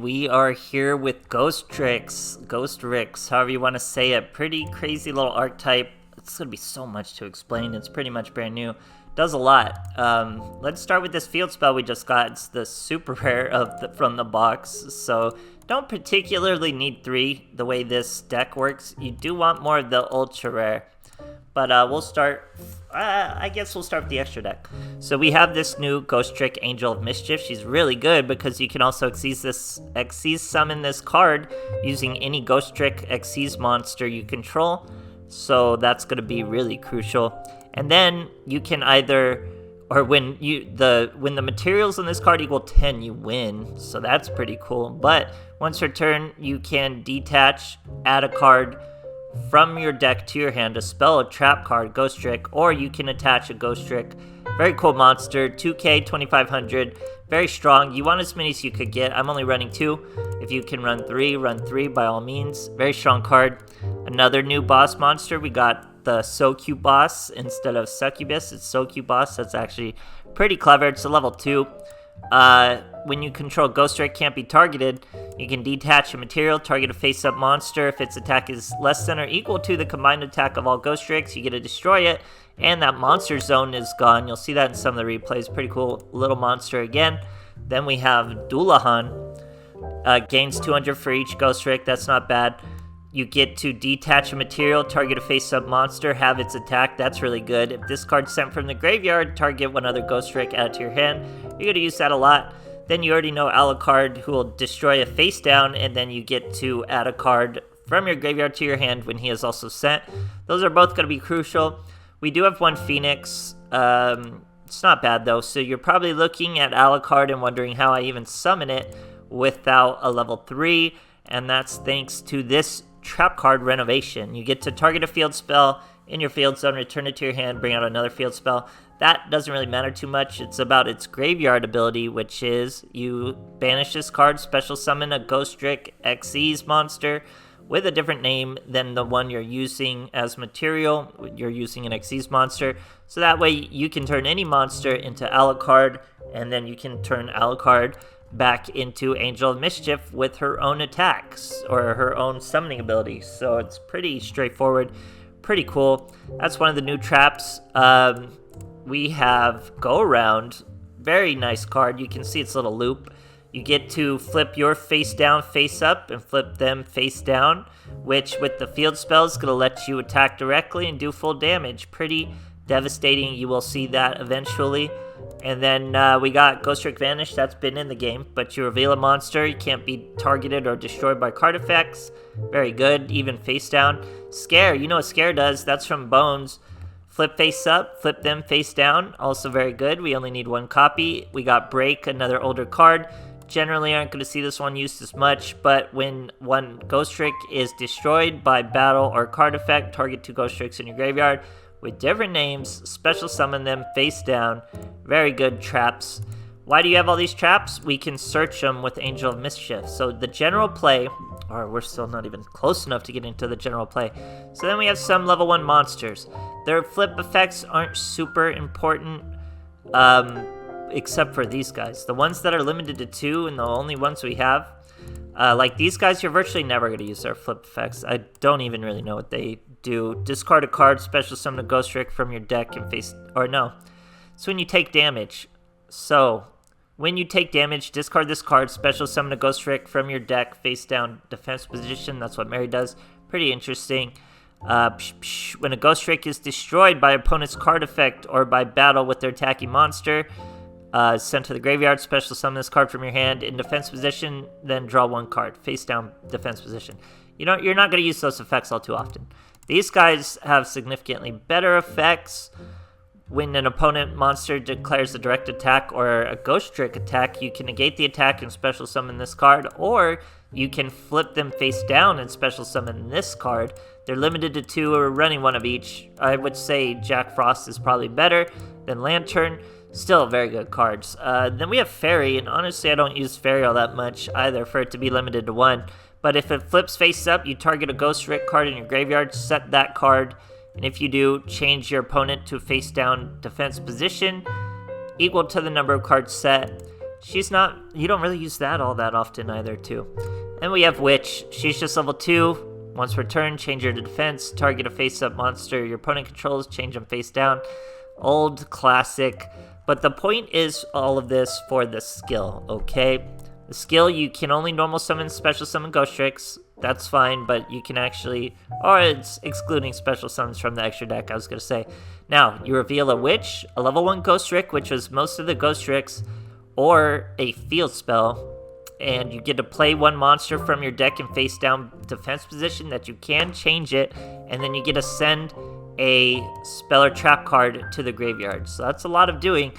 we are here with Ghostricks, however you want to say it. Pretty crazy little archetype. It's going to be so much to explain. It's pretty much brand new. Does a lot. Let's start with this field spell we just got. It's the super rare from the box, so don't particularly need 3 the way this deck works. You do want more of the ultra rare. But we'll start, I guess we'll start with the extra deck. So we have this new Ghostrick Angel of Mischief. She's really good because you can also Xyz summon this card using any Ghostrick Xyz monster you control. So that's going to be really crucial. And then you can either, or when the materials on this card equal 10, you win. So that's pretty cool. But once your turn, you can detach, add a card from your deck to your hand, a spell, a trap card, Ghostrick, or you can attach a Ghostrick. Very cool monster, 2k, 2500, very strong. You want as many as you could get. I'm only running 2. If you can run 3 by all means. Very strong card. Another new boss monster, we got the Socuteboss instead of Succubus. It's Socuteboss. That's actually pretty clever. It's a level 2. When you control Ghostrick can't be targeted, you can detach a material, target a face-up monster. If its attack is less than or equal to the combined attack of all Ghostricks, you get to destroy it, and that monster zone is gone. You'll see that in some of the replays. Pretty cool little monster again. Then we have Duel, gains 200 for each Ghostrick. That's not bad. You get to detach a material, target a face-up monster, have its attack. That's really good. If this card's sent from the graveyard, target one other Ghostrick, add it to your hand. You're going to use that a lot. Then you already know Alucard, who will destroy a face down, and then you get to add a card from your graveyard to your hand when he is also sent. Those are both going to be crucial. We do have one Phoenix. It's not bad, though. So you're probably looking at Alucard and wondering how I even summon it without a level 3, and that's thanks to this trap card, Renovation. You get to target a field spell in your field zone, return it to your hand, bring out another field spell. That doesn't really matter too much. It's about its graveyard ability, which is you banish this card, special summon a Ghostrick Xyz monster with a different name than the one you're using as material. You're using an Xyz monster, so that way you can turn any monster into Alucard, and then you can turn Alucard back into Angel of Mischief with her own attacks or her own summoning abilities. So it's pretty straightforward, pretty cool. That's one of the new traps. We have Go Around, very nice card. You can see its little loop. You get to flip your face down, face up, and flip them face down, which with the field spell is going to let you attack directly and do full damage. Pretty devastating. You will see that eventually. And then we got Ghostrick Vanish. That's been in the game, but you reveal a monster. You can't be targeted or destroyed by card effects. Very good, even face down. Scare, you know what Scare does. That's from Bones. Flip face up, flip them face down. Also very good. We only need 1 copy. We got Break, another older card. Generally aren't going to see this one used as much, but when one Ghostrick is destroyed by battle or card effect, target 2 Ghostricks in your graveyard with different names, special summon them face down. Very good traps. Why do you have all these traps? We can search them with Angel of Mischief. So the general play, or we're still not even close enough to get into the general play. So then we have some level 1 monsters. Their flip effects aren't super important, except for these guys. The ones that are limited to 2 and the only ones we have, like these guys, you're virtually never going to use their flip effects. I don't even really know what they do. Discard a card, special summon a Ghostrick from your deck and face, or no. It's when you take damage. So when you take damage, discard this card, special summon a Ghostrick from your deck, face down, defense position. That's what Mary does. Pretty interesting. When a Ghostrick is destroyed by opponent's card effect or by battle with their attacking monster, sent to the graveyard, special summon this card from your hand in defense position, then draw 1 card, face down, defense position. You know, you're not going to use those effects all too often. These guys have significantly better effects. When an opponent monster declares a direct attack or a Ghostrick attack, you can negate the attack and special summon this card, or you can flip them face down and special summon this card. They're limited to 2 or running 1 of each. I would say Jack Frost is probably better than Lantern. Still very good cards. Then we have Fairy, and honestly I don't use Fairy all that much either for it to be limited to 1. But if it flips face up, you target a Ghostrick card in your graveyard, set that card, and if you do, change your opponent to a face down defense position equal to the number of cards set. she's not, you don't really use that all that often either too. And we have Witch. She's just level 2. Once per turn, change her to defense. Target a face-up monster your opponent controls, change them face down. Old classic. But the point is all of this for the skill, okay? The skill, you can only normal summon, special summon Ghostricks. That's fine, but you can actually, or it's excluding special summons from the extra deck, I was going to say. Now, you reveal a Witch, a level 1 Ghostrick, which was most of the Ghostricks, or a field spell. And you get to play one monster from your deck in face down defense position that you can change it, and then you get to send a spell or trap card to the graveyard. So that's a lot of doing,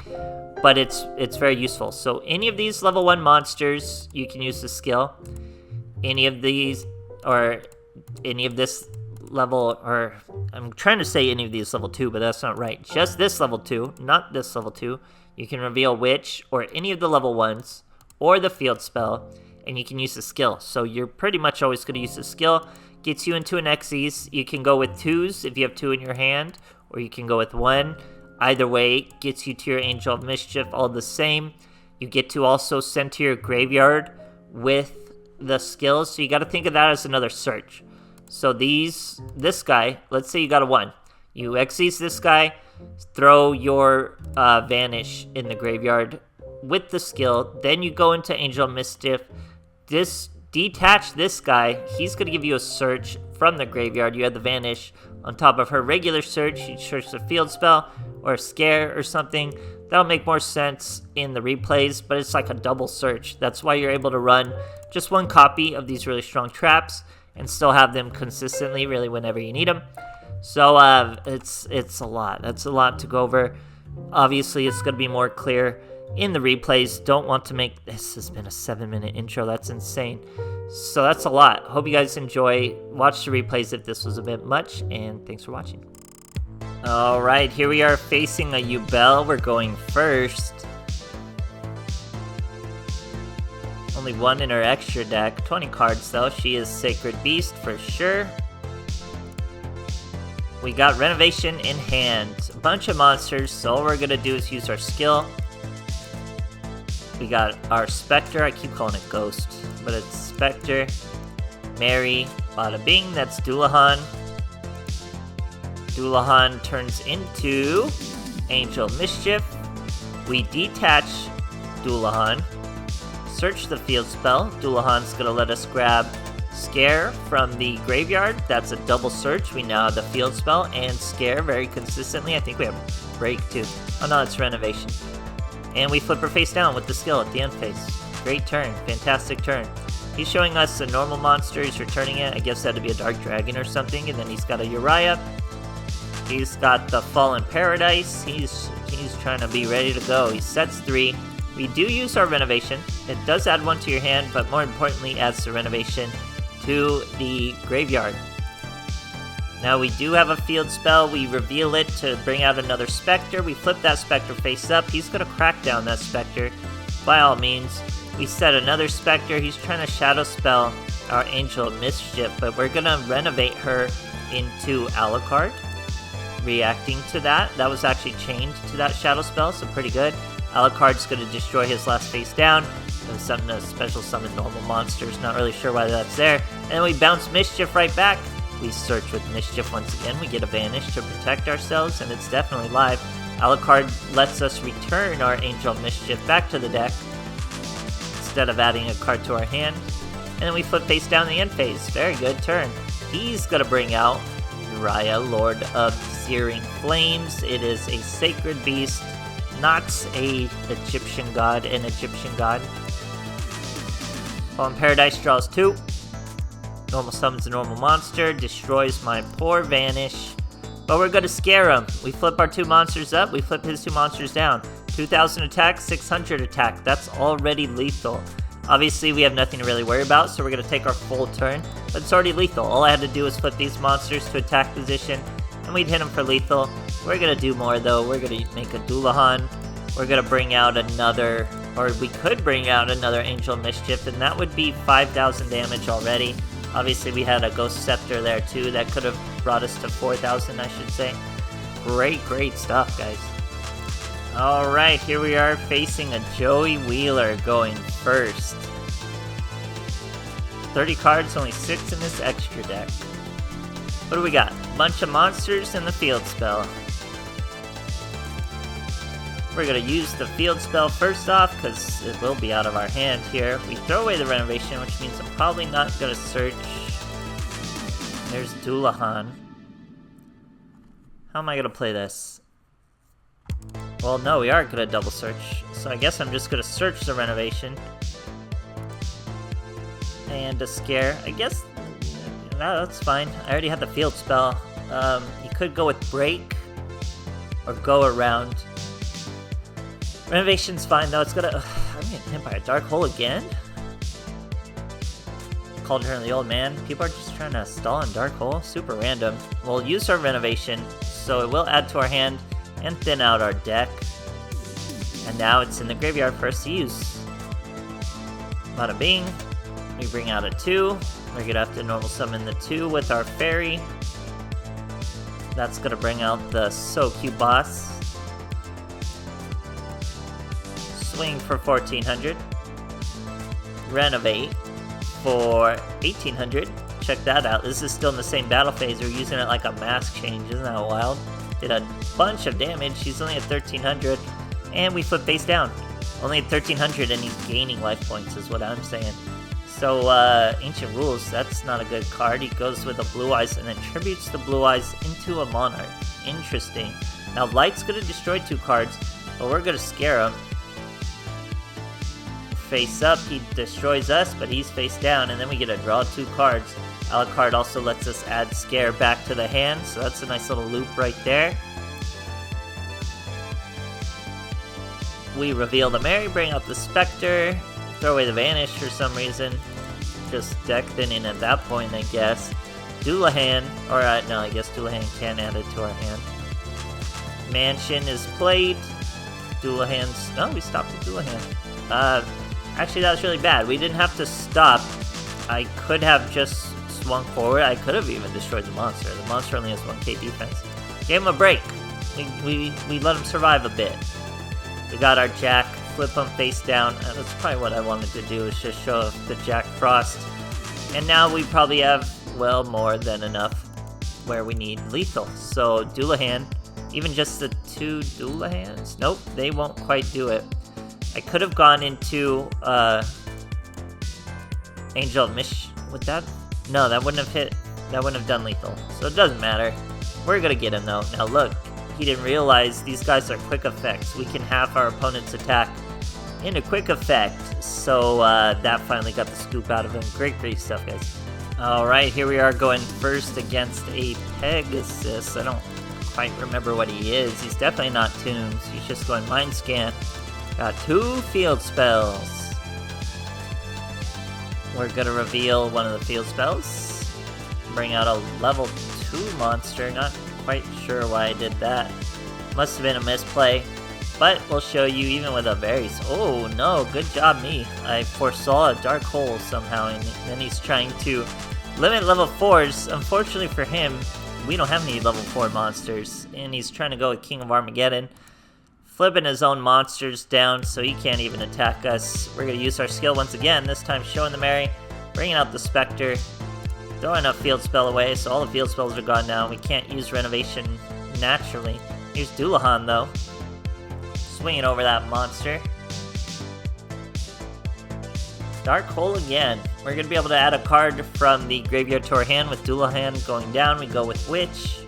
but it's very useful. So any of these level 1 monsters, you can use the skill. Any of these, or any of this level, or I'm trying to say any of these level 2, but that's not right. Just this level 2, not this level 2. You can reveal Witch, or any of the level 1s, or the field spell, and you can use the skill. So you're pretty much always going to use the skill. Gets you into an Xyz. You can go with 2s if you have 2 in your hand, or you can go with 1. Either way, gets you to your Angel of Mischief, all the same. You get to also send to your graveyard with the skills, so you got to think of that as another search. So this guy, let's say you got a 1. You Xyz this guy, throw your Vanish in the graveyard with the skill, then you go into Angel of Mischief, detach this guy, he's going to give you a search from the graveyard. You have the Vanish on top of her regular search, you search the field spell, or a Scare or something. That'll make more sense in the replays, but it's like a double search. That's why you're able to run just 1 copy of these really strong traps, and still have them consistently, really, whenever you need them. So, it's a lot. That's a lot to go over. Obviously, it's going to be more clear in the replays. Don't want to make, this has been a 7-minute intro, that's insane. So that's a lot. Hope you guys enjoy. Watch the replays if this was a bit much, and thanks for watching. Alright, here we are facing a Yubel. We're going first. Only 1 in her extra deck. 20 cards though. She is Sacred Beast for sure. We got Renovation in hand. A bunch of monsters, so all we're gonna do is use our skill. We got our Spectre, I keep calling it Ghost, but it's Spectre. Mary, bada bing, that's Duelahan. Duelahan turns into Angel Mischief. We detach Duelahan, search the field spell. Duelahan's gonna let us grab Scare from the graveyard. That's a double search. We now have the field spell and Scare very consistently. I think we have Break too. Oh no, it's Renovation. And we flip her face down with the skill at the end phase. Great turn. Fantastic turn. He's showing us a normal monster. He's returning it. I guess that would be a Dark Dragon or something. And then he's got a Uriah. He's got the Fallen Paradise. He's trying to be ready to go. He sets 3. We do use our Renovation. It does add 1 to your hand, but more importantly adds the Renovation to the graveyard. Now we do have a field spell. We reveal it to bring out another Spectre. We flip that Spectre face up. He's going to crack down that Spectre by all means. We set another Spectre. He's trying to Shadow Spell our Angel of Mischief, but we're going to renovate her into Alucard. Reacting to that. That was actually chained to that Shadow Spell, so pretty good. Alucard's going to destroy his last face down. There's something to special summon normal monsters. Not really sure why that's there. And then we bounce Mischief right back. We search with Mischief once again. We get a Vanish to protect ourselves, and it's definitely live. Alucard lets us return our Angel of Mischief back to the deck instead of adding a card to our hand. And then we flip face down the end phase. Very good turn. He's going to bring out Uriah, Lord of Searing Flames. It is a Sacred Beast, not a Egyptian god, an Egyptian god. Fallen Paradise draws 2. Normal summons a normal monster, destroys my poor Vanish. But we're going to scare him. We flip our 2 monsters up, we flip his 2 monsters down. 2,000 attack, 600 attack. That's already lethal. Obviously, we have nothing to really worry about, so we're going to take our full turn. But it's already lethal. All I had to do was flip these monsters to attack position, and we'd hit them for lethal. We're going to do more, though. We're going to make a Duelahan. We're going to bring out another, or we could bring out another Angel Mischief, and that would be 5,000 damage already. Obviously, we had a Ghost Scepter there, too. That could have brought us to 4,000, I should say. Great, great stuff, guys. Alright, here we are facing a Joey Wheeler going first. 30 cards, only 6 in this extra deck. What do we got? Bunch of monsters and the field spell. We're gonna use the field spell first off, because it will be out of our hand here. We throw away the renovation, which means I'm probably not gonna search. There's Duelahan. How am I gonna play this? Well, no, we are gonna double search. So I guess I'm just gonna search the renovation. And a scare. I guess that's fine. I already had the field spell. You could go with break or go around. Renovation's fine though. It's gonna. I'm getting hit by a dark hole again. Cauldron of the Old Man. People are just trying to stall on dark hole. Super random. We'll use our renovation, so it will add to our hand and thin out our deck. And now it's in the graveyard for us to use. Bada bing. We bring out a 2. We're gonna have to normal summon the 2 with our fairy. That's gonna bring out the Socuteboss. Swing for 1400. Renovate for 1800. Check that out. This is still in the same battle phase. We're using it like a mask change. Isn't that wild? Did a bunch of damage. He's only at 1300. And we flip face down. Only at 1300 and he's gaining life points is what I'm saying. So, Ancient Rules, that's not a good card. He goes with a Blue Eyes and attributes the Blue Eyes into a Monarch. Interesting. Now, Light's going to destroy 2 cards, but we're going to scare him. Face up, he destroys us, but he's face down, and then we get to draw 2 cards. Alucard also lets us add Scare back to the hand, so that's a nice little loop right there. We reveal the Mary, bring out the Spectre, throw away the Vanish for some reason. Just deck thinning at that point, I guess. Duelahan, or no, I guess Duelahan can add it to our hand. Mansion is played. Duelahan's, no, we stopped the Duelahan. Actually, that was really bad. We didn't have to stop. I could have just swung forward. I could have even destroyed the monster. The monster only has 1k defense. Gave him a break. We let him survive a bit. We got our Jack, flip him face down. That's probably what I wanted to do, is just show the Jack Frost. And now we probably have, well, more than enough where we need lethal. So, Duelahan, even just the 2 Duelahans? Nope, they won't quite do it. I could have gone into, Angel of Mischief. Would that? No, that wouldn't have hit. That wouldn't have done lethal. So it doesn't matter. We're gonna get him though. Now look, he didn't realize these guys are quick effects. We can half our opponent's attack into quick effect. So that finally got the scoop out of him. Great stuff, guys. Alright, here we are going first against a Pegasus. I don't quite remember what he is. He's definitely not Tombs. He's just going Mind Scan. Got 2 field spells. We're gonna reveal one of the field spells. Bring out a level 2 monster. Not quite sure why I did that. Must have been a misplay. But we'll show you even with a very... Oh no, good job me. I foresaw a dark hole somehow, and then he's trying to limit level 4s. Unfortunately for him, we don't have any level 4 monsters. And he's trying to go with King of Armageddon. Flipping his own monsters down so he can't even attack us. We're going to use our skill once again, this time showing the Mary, bringing out the Spectre, throwing a field spell away, so all the field spells are gone now. We can't use Renovation naturally. Here's Duelahan though, swinging over that monster. Dark Hole again. We're going to be able to add a card from the graveyard to our hand with Duelahan going down. We go with Witch.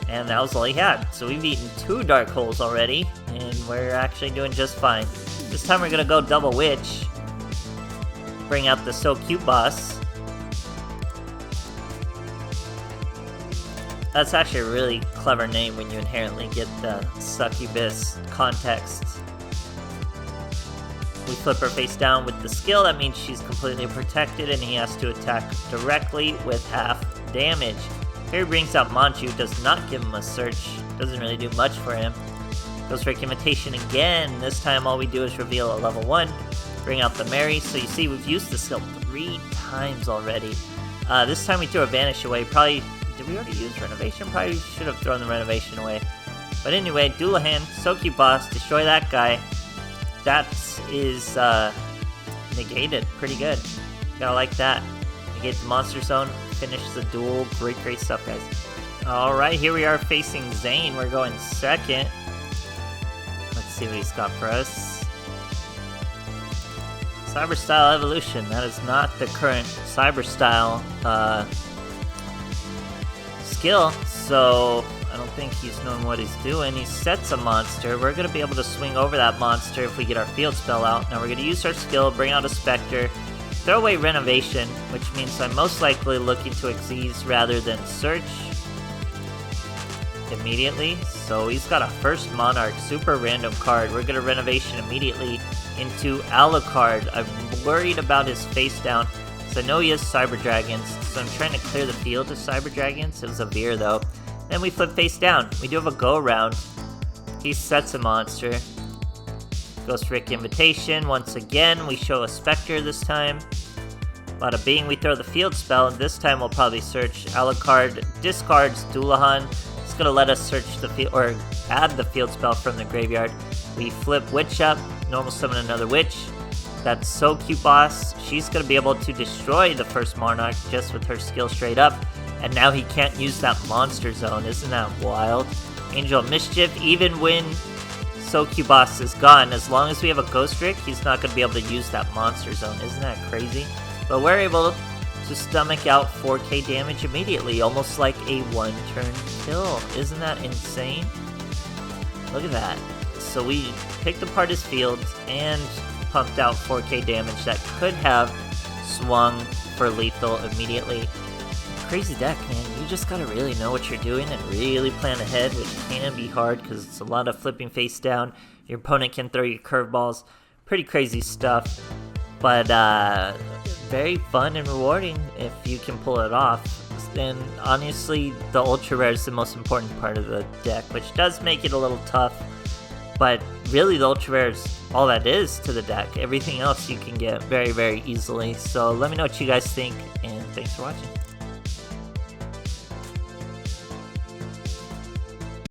And that was all he had. So we've eaten 2 Dark Holes already, and we're actually doing just fine. This time we're gonna go double Witch. Bring out the Socuteboss. That's actually a really clever name when you inherently get the Succubus context. We flip her face down with the skill. That means she's completely protected, and he has to attack directly with half damage. Here he brings out Manchu, does not give him a search, doesn't really do much for him. Ghostrick Imitation again. This time all we do is reveal a level 1, bring out the Mary. So you see we've used the skill 3 times already. This time we threw a Vanish away. Probably, did we already use Renovation? Probably should have thrown the Renovation away. But anyway, Duelahan, Socuteboss, destroy that guy. That is negated. Pretty good. Gotta like that. Negate the monster zone. Finish the duel. Great stuff, guys. Alright, here we are facing Zane. We're going second. Let's see what he's got for us. Cyber Style Evolution. That is not the current Cyber Style skill, so I don't think he's knowing what he's doing. He sets a monster. We're going to be able to swing over that monster if we get our field spell out. Now we're going to use our skill, bring out a Spectre, throw away Renovation, which means I'm most likely looking to Xyz rather than Search immediately. So he's got a first Monarch, super random card. We're going to Renovation immediately into Alucard. I'm worried about his face down, because I know he has Cyber Dragons, so I'm trying to clear the field of Cyber Dragons. It was a Veer though. Then we flip face down. We do have a go around. He sets a monster. Ghostrick Invitation. Once again, we show a Spectre this time. Bada bing, we throw the field spell, and this time we'll probably search. Alucard discards Duelahan. It's gonna let us search the field, or add the field spell from the graveyard. We flip Witch up, normal summon another Witch. That's Socuteboss. She's gonna be able to destroy the first Monarch just with her skill straight up. And now he can't use that monster zone. Isn't that wild? Angel Mischief, even when Socuteboss is gone, as long as we have a Ghostrick, he's not gonna be able to use that monster zone. Isn't that crazy? But we're able to stomach out 4k damage immediately, almost like a one-turn kill. Isn't that insane? Look at that. So we picked apart his fields and pumped out 4k damage that could have swung for lethal immediately. Crazy deck, man. You just gotta really know what you're doing and really plan ahead, which can be hard because it's a lot of flipping face down. Your opponent can throw you curveballs. Pretty crazy stuff. But very fun and rewarding if you can pull it off. And honestly, the ultra rare is the most important part of the deck, which does make it a little tough. But really, the ultra rare is all that is to the deck. Everything else you can get very easily. So let me know what you guys think, and thanks for watching.